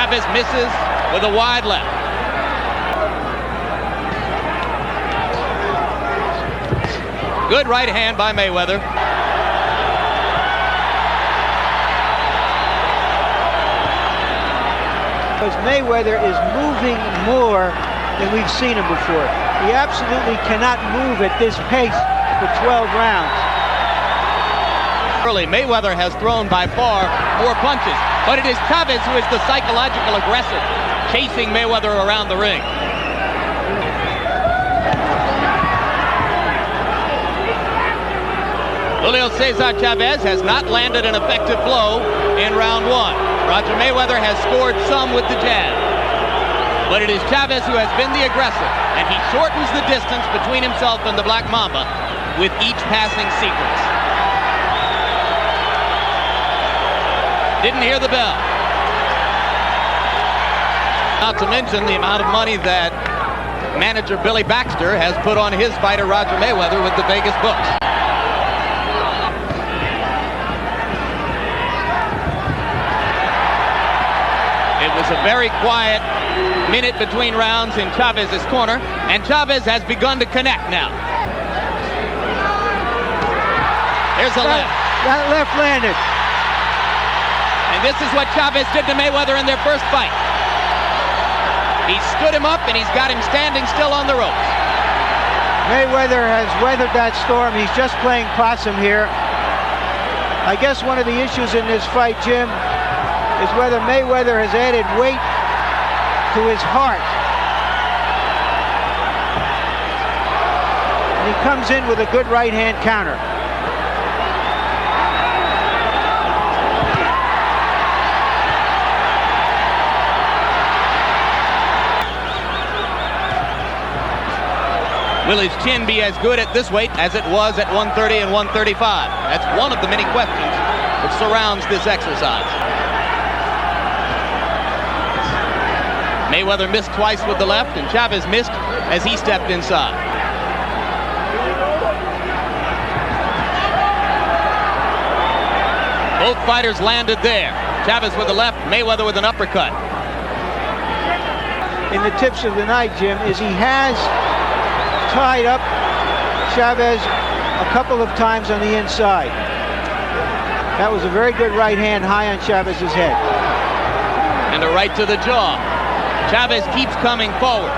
Chavez misses with a wide left. Good right hand by Mayweather. Because Mayweather is moving more than we've seen him before. He absolutely cannot move at this pace for 12 rounds. Early, Mayweather has thrown by far more punches, but it is Chavez who is the psychological aggressor, chasing Mayweather around the ring. Julio Cesar Chavez has not landed an effective blow in round one. Roger Mayweather has scored some with the jab. But it is Chavez who has been the aggressor, and he shortens the distance between himself and the Black Mamba with each passing sequence. Didn't hear the bell. Not to mention the amount of money that manager Billy Baxter has put on his fighter Roger Mayweather with the Vegas books. It was a very quiet minute between rounds in Chavez's corner, and Chavez has begun to connect now. Here's a left. That left landed. And this is what Chavez did to Mayweather in their first fight. He stood him up and he's got him standing still on the ropes. Mayweather has weathered that storm. He's just playing possum here. I guess one of the issues in this fight, Jim, is whether Mayweather has added weight to his heart. And he comes in with a good right-hand counter. Will his chin be as good at this weight as it was at 130 and 135? That's one of the many questions that surrounds this exercise. Mayweather missed twice with the left, and Chavez missed as he stepped inside. Both fighters landed there. Chavez with the left, Mayweather with an uppercut. In the tips of the night, Jim, is he has tied up Chavez a couple of times on the inside. That was a very good right hand high on Chavez's head. And a right to the jaw. Chavez keeps coming forward.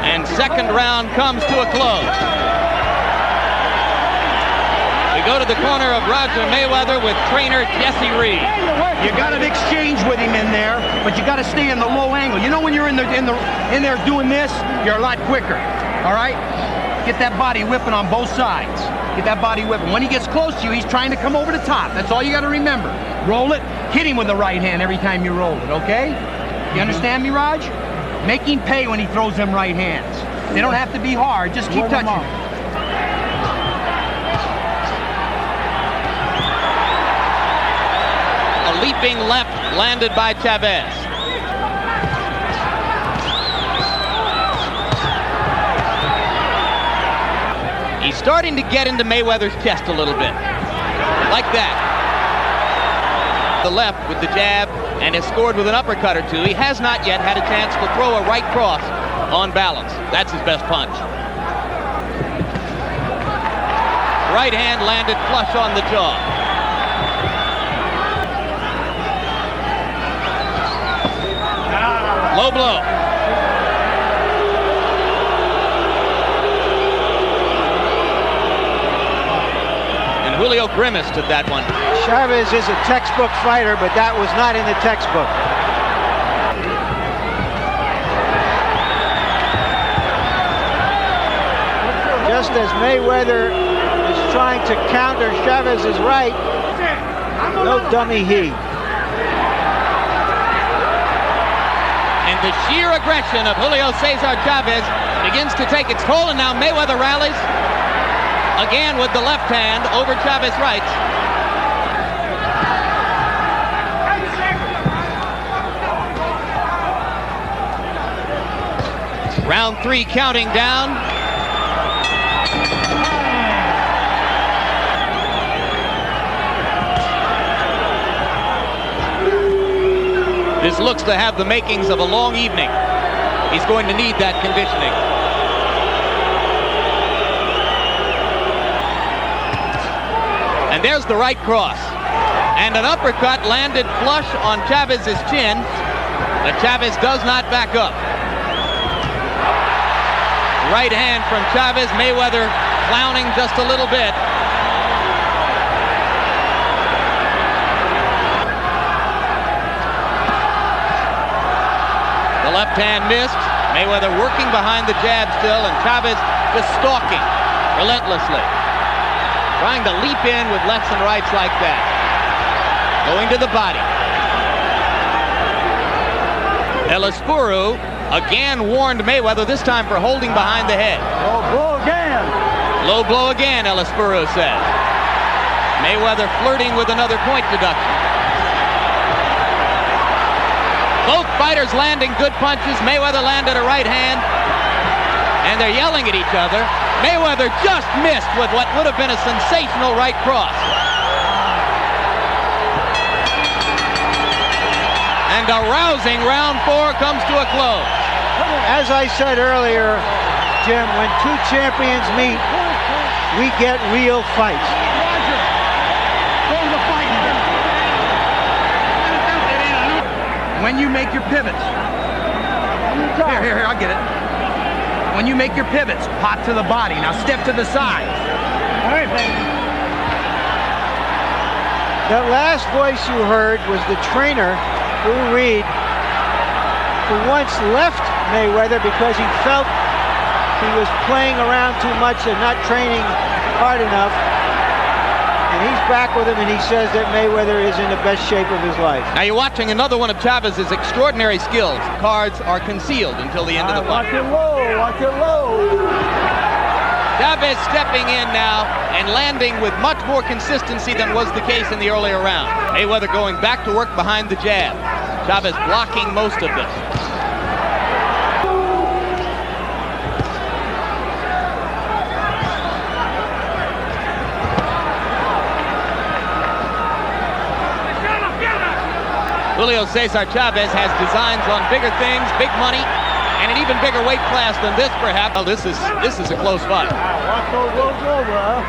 And second round comes to a close. We go to the corner of Roger Mayweather with trainer Jesse Reed. You got an exchange with him in there, but you got to stay in the low angle. You know when you're in there doing this, you're a lot quicker. All right? Get that body whipping on both sides. Get that body whipping. When he gets close to you, he's trying to come over the top. That's all you got to remember. Roll it. Hit him with the right hand every time you roll it, okay? You understand me, Raj? Make him pay when he throws them right hands. They don't have to be hard. Just keep touching him. A leaping left landed by Chavez. He's starting to get into Mayweather's chest a little bit. Like that. The left with the jab and has scored with an uppercut or two. He has not yet had a chance to throw a right cross on balance. That's his best punch. Right hand landed flush on the jaw. Low blow. And Julio grimaced at that one. Chavez is a textbook fighter, but that was not in the textbook. Just as Mayweather is trying to counter Chavez's right, no dummy he. And the sheer aggression of Julio Cesar Chavez begins to take its toll, and now Mayweather rallies again with the left hand over Chavez's right. Round three counting down. This looks to have the makings of a long evening. He's going to need that conditioning. And there's the right cross. And an uppercut landed flush on Chavez's chin, but Chavez does not back up. Right hand from Chavez. Mayweather clowning just a little bit. The left hand missed. Mayweather working behind the jab still, and Chavez just stalking relentlessly. Trying to leap in with lefts and rights like that. Going to the body. Elaspuru again warned Mayweather, this time for holding behind the head. Low blow again. Low blow again, Elaspuru says. Mayweather flirting with another point deduction. Both fighters landing good punches. Mayweather landed a right hand, and they're yelling at each other. Mayweather just missed with what would have been a sensational right cross. And a rousing round 4 comes to a close. As I said earlier, Jim, when two champions meet, we get real fights. When you make your pivots. Here, I'll get it. When you make your pivots, pot to the body. Now step to the side. All right, baby. That last voice you heard was the trainer, Lou Reed, who once left Mayweather because he felt he was playing around too much and not training hard enough. And he's back with him, and he says that Mayweather is in the best shape of his life. Now you're watching another one of Chavez's extraordinary skills. Cards are concealed until the end of the fight. Watch it low, watch it low. Chavez stepping in now and landing with much more consistency than was the case in the earlier round. Mayweather going back to work behind the jab. Chavez blocking most of this. Julio Cesar Chavez has designs on bigger things, big money, and an even bigger weight class than this, perhaps. Well, this is a close fight. Watch those rolls over, huh?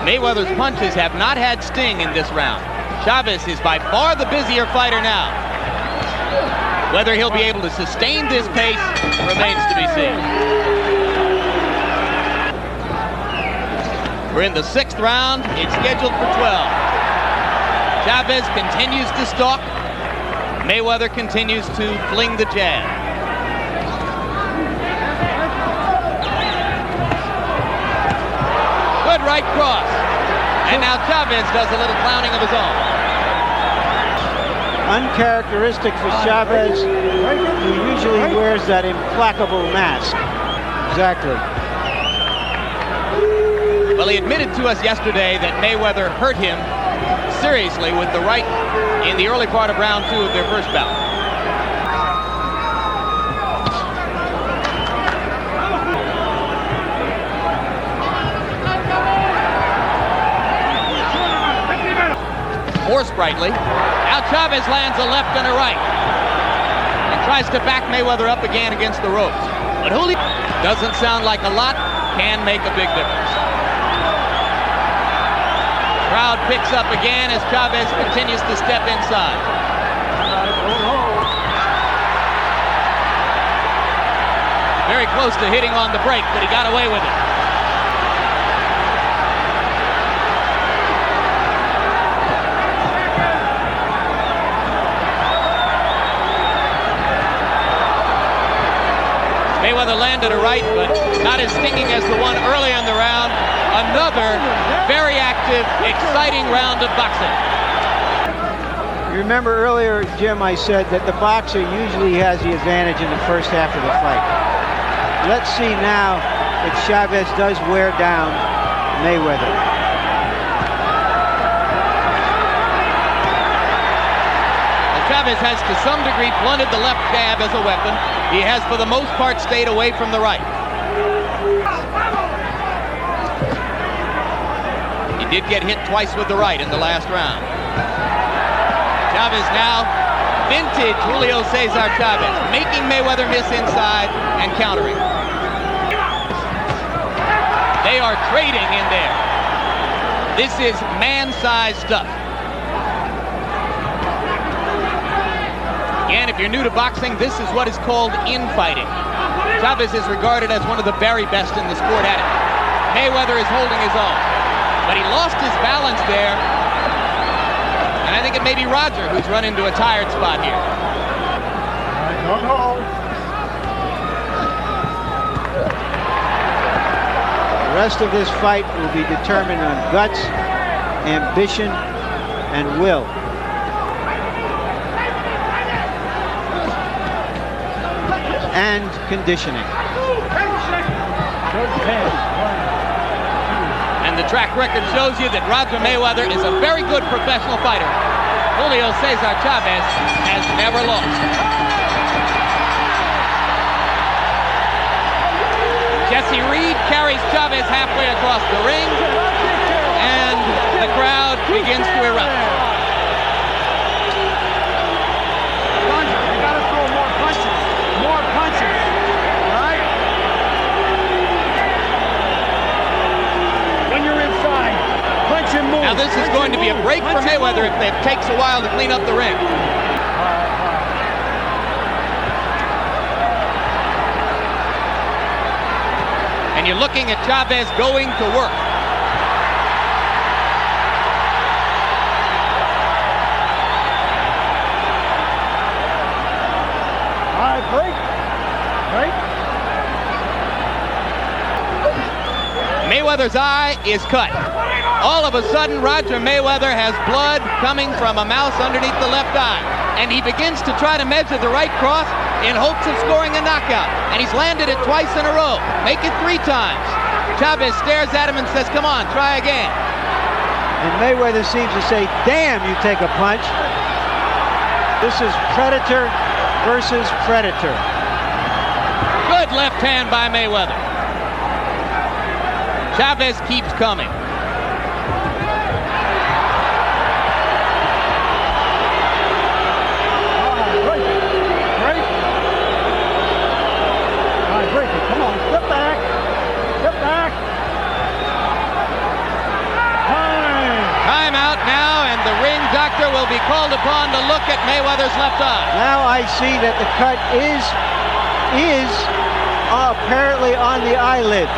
Mayweather's punches have not had sting in this round. Chavez is by far the busier fighter now. Whether he'll be able to sustain this pace remains to be seen. We're in the 6th round. It's scheduled for 12. Chavez continues to stalk. Mayweather continues to fling the jab. Good right cross. And now Chavez does a little clowning of his own. Uncharacteristic for Chavez, he usually wears that implacable mask. Exactly. Well, he admitted to us yesterday that Mayweather hurt him seriously with the right in the early part of round 2 of their first bout. More sprightly. Now Chavez lands a left and a right and tries to back Mayweather up again against the ropes. But Julio doesn't sound like a lot, can make a big difference. Crowd picks up again as Chavez continues to step inside. Very close to hitting on the break, but he got away with it. Mayweather landed a right, but not as stinging as the one earlier in the round. Another very active, exciting round of boxing. You remember earlier, Jim, I said that the boxer usually has the advantage in the first half of the fight. Let's see now if Chavez does wear down Mayweather. Chavez has to some degree blunted the left jab as a weapon. He has for the most part stayed away from the right. He did get hit twice with the right in the last round. Chavez now, vintage Julio Cesar Chavez, making Mayweather miss inside and countering. They are trading in there. This is man-sized stuff. Again, if you're new to boxing, this is what is called infighting. Chavez is regarded as one of the very best in the sport at it. Mayweather is holding his own, but he lost his balance there. And I think it may be Roger who's run into a tired spot here. The rest of this fight will be determined on guts, ambition, and will. And conditioning. And the track record shows you that Roger Mayweather is a very good professional fighter. Julio Cesar Chavez has never lost. Jesse Reed carries Chavez halfway across the ring, and the crowd begins to erupt. You gotta throw more punches. More punches. All right? When you're inside, punch and move. Now this is going to be a break for Mayweather if it takes a while to clean up the ring. And you're looking at Chavez going to work. All right, break. Mayweather's eye is cut. All of a sudden, Roger Mayweather has blood coming from a mouse underneath the left eye. And he begins to try to measure the right cross in hopes of scoring a knockout. And he's landed it twice in a row. Make it 3 times. Chavez stares at him and says, come on, try again. And Mayweather seems to say, damn, you take a punch. This is predator versus predator. Good left hand by Mayweather. Chavez keeps coming. Come on, step back. Timeout now, and the ring doctor will be called upon to look at Mayweather's left eye. Now I see that the cut is apparently on the eyelid.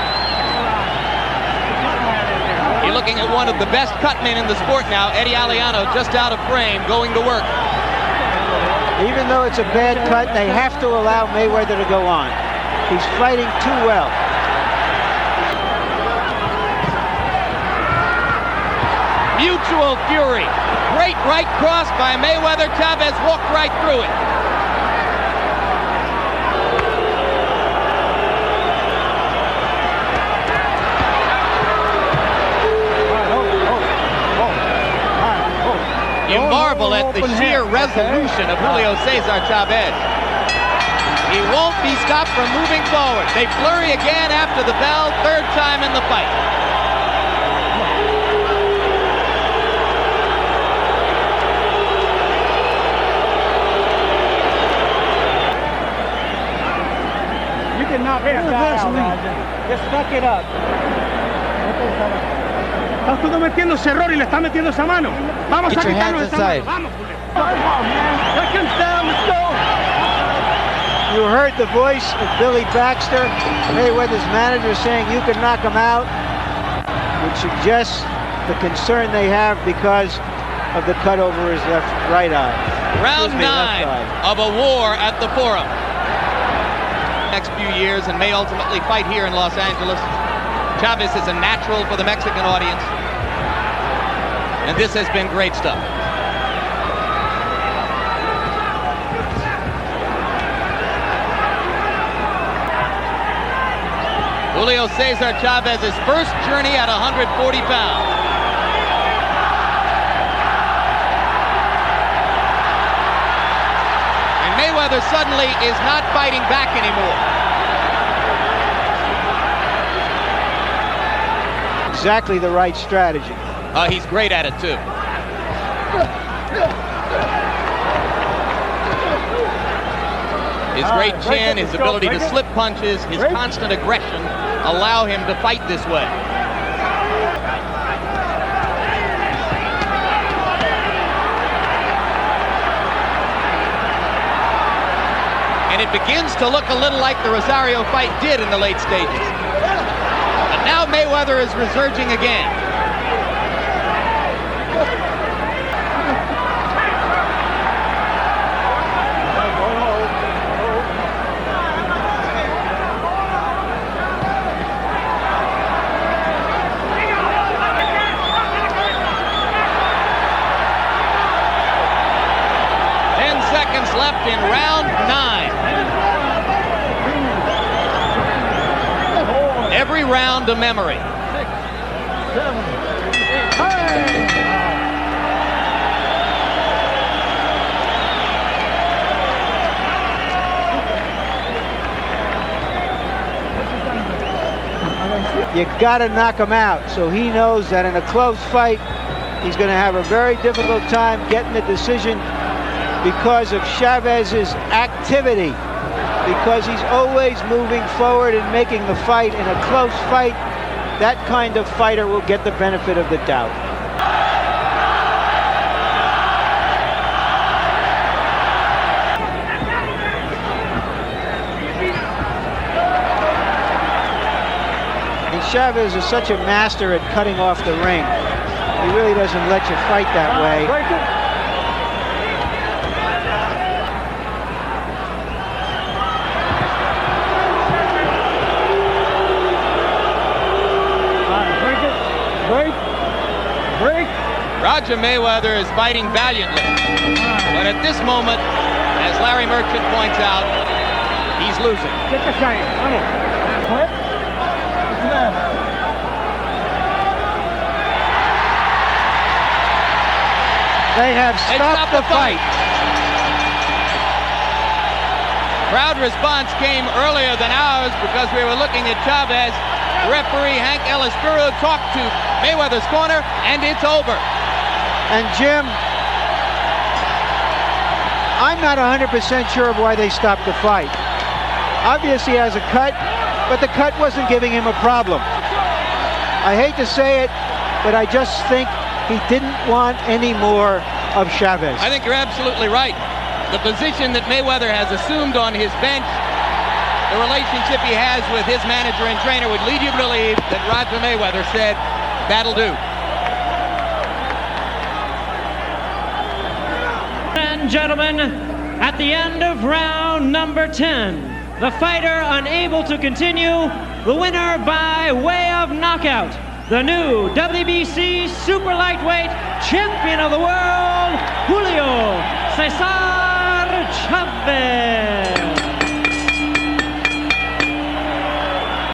You're looking at one of the best cutmen in the sport now, Eddie Aliano, just out of frame, going to work. Even though it's a bad cut, they have to allow Mayweather to go on. He's fighting too well. Mutual fury. Great right cross by Mayweather. Chavez walked right through it. You marvel at the sheer resolution of Julio Cesar Chavez. He won't be stopped from moving forward. They flurry again after the bell, 3rd time in the fight. You can knock that out, Roger. Just suck it up. Estás tú cometiendo ese error y le estás metiendo esa mano. Vamos a quitarnos esa mano. Vamos, Julio. Come on, man. That comes down. Let's go. You heard the voice of Billy Baxter, Mayweather's manager, saying you can knock him out, which suggests the concern they have because of the cut over his right eye. Round 9 of a war at the Forum. Next few years and may ultimately fight here in Los Angeles. Chavez is a natural for the Mexican audience. And this has been great stuff. Julio Cesar Chavez's first journey at 140 pounds. And Mayweather suddenly is not fighting back anymore. exactly the right strategy. He's great at it, too. His great chin, his ability to slip punches, his constant aggression allow him to fight this way. And it begins to look a little like the Rosario fight did in the late stages. But now Mayweather is resurging again. Left in round 9. Every round a memory. 6, 7, 8. You got to knock him out. So he knows that in a close fight, he's going to have a very difficult time getting the decision because of Chavez's activity, because he's always moving forward and making the fight. In a close fight, that kind of fighter will get the benefit of the doubt. And Chavez is such a master at cutting off the ring. He really doesn't let you fight that way. Roger Mayweather is fighting valiantly, but at this moment, as Larry Merchant points out, he's losing. They have stopped the fight. Crowd response came earlier than ours because we were looking at Chavez. Referee Hank Ellis-Guru talked to Mayweather's corner, and it's over. And Jim, I'm not 100% sure of why they stopped the fight. Obviously he has a cut, but the cut wasn't giving him a problem. I hate to say it, but I just think he didn't want any more of Chavez. I think you're absolutely right. The position that Mayweather has assumed on his bench, the relationship he has with his manager and trainer would lead you to believe that Roger Mayweather said, that'll do. And gentlemen, at the end of round number 10, the fighter unable to continue, the winner by way of knockout, the new WBC super lightweight champion of the world, Julio Cesar Chavez.